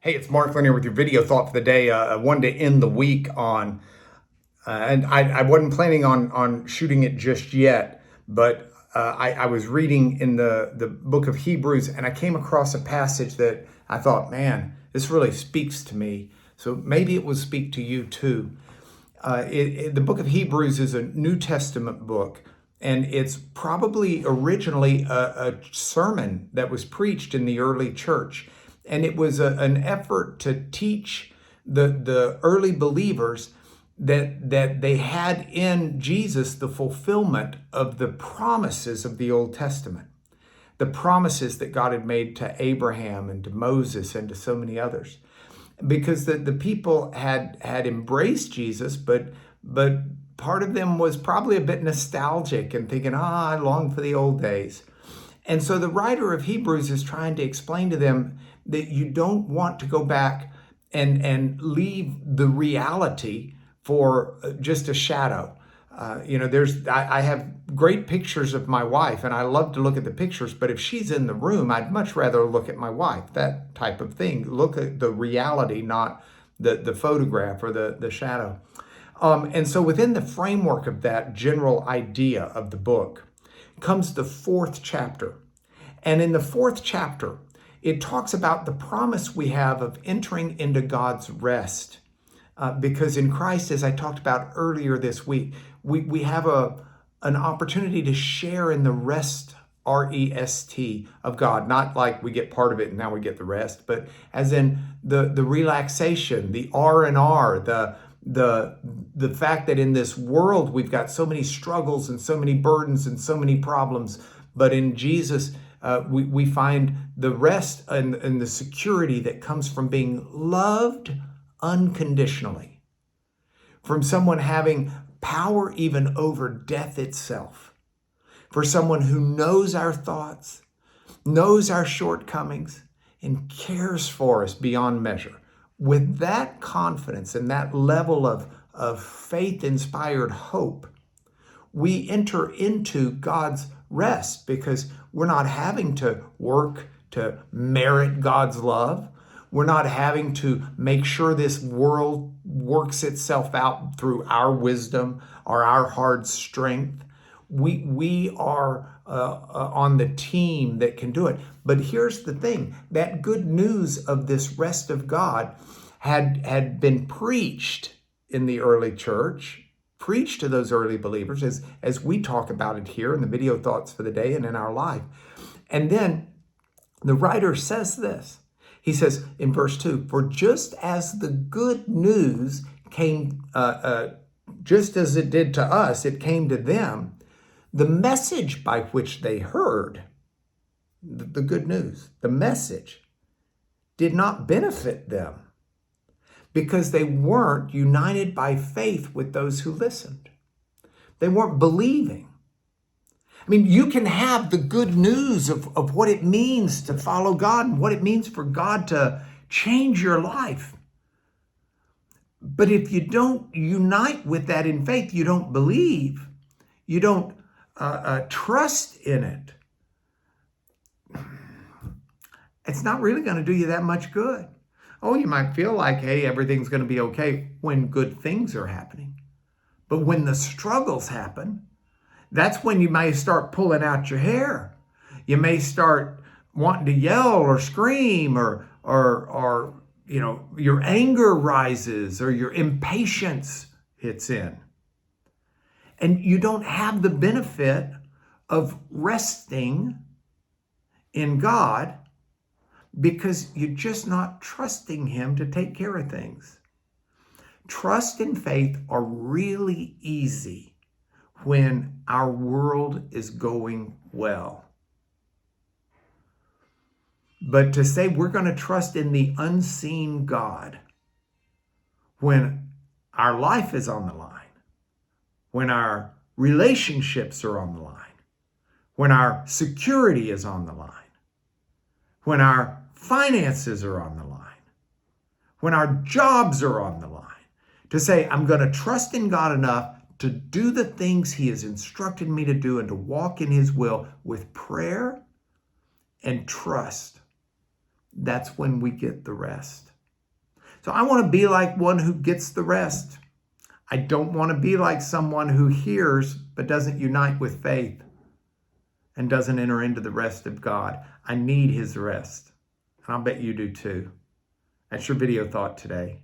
Hey, it's Mark Lanier with your video thought for the day. One to end the week on, and I wasn't planning on shooting it just yet, but I was reading in the book of Hebrews, and I came across a passage that I thought, man, this really speaks to me. So maybe it will speak to you too. The book of Hebrews is a New Testament book, and it's probably originally a sermon that was preached in the early church. And it was an effort to teach the early believers that they had in Jesus the fulfillment of the promises of the Old Testament, the promises that God had made to Abraham and to Moses and to so many others. Because the people had embraced Jesus, but part of them was probably a bit nostalgic and thinking, I long for the old days. And so the writer of Hebrews is trying to explain to them that you don't want to go back and leave the reality for just a shadow. I have great pictures of my wife, and I love to look at the pictures, but if she's in the room, I'd much rather look at my wife, that type of thing. Look at the reality, not the photograph or the shadow. And so within the framework of that general idea of the book comes the fourth chapter. And in the fourth chapter, it talks about the promise we have of entering into God's rest. Because in Christ, as I talked about earlier this week, we have an opportunity to share in the rest, R-E-S-T, of God. Not like we get part of it and now we get the rest, but as in the relaxation, the R&R, the fact that in this world we've got so many struggles and so many burdens and so many problems, but in Jesus we find the rest and the security that comes from being loved unconditionally, from someone having power even over death itself, for someone who knows our thoughts, knows our shortcomings, and cares for us beyond measure. With that confidence and that level of faith-inspired hope, we enter into God's rest because we're not having to work to merit God's love. We're not having to make sure this world works itself out through our wisdom or our hard strength. We are on the team that can do it. But here's the thing, that good news of this rest of God had been preached in the early church, preached to those early believers as we talk about it here in the video thoughts for the day and in our life. And then the writer says this. He says in verse 2, for just as the good news came, just as it did to us, it came to them, the message by which they heard, the good news, the message, did not benefit them because they weren't united by faith with those who listened. They weren't believing. I mean, you can have the good news of what it means to follow God and what it means for God to change your life. But if you don't unite with that in faith, you don't believe, you don't trust in it, it's not really going to do you that much good. Oh, you might feel like, hey, everything's going to be okay when good things are happening. But when the struggles happen, that's when you may start pulling out your hair. You may start wanting to yell or scream or your anger rises or your impatience hits in. And you don't have the benefit of resting in God because you're just not trusting Him to take care of things. Trust and faith are really easy when our world is going well. But to say we're going to trust in the unseen God when our life is on the line, when our relationships are on the line, when our security is on the line, when our finances are on the line, when our jobs are on the line, to say I'm going to trust in God enough to do the things He has instructed me to do and to walk in His will with prayer and trust, that's when we get the rest. So I want to be like one who gets the rest. I don't want to be like someone who hears but doesn't unite with faith and doesn't enter into the rest of God. I need his rest. And I'll bet you do too. That's your video thought today.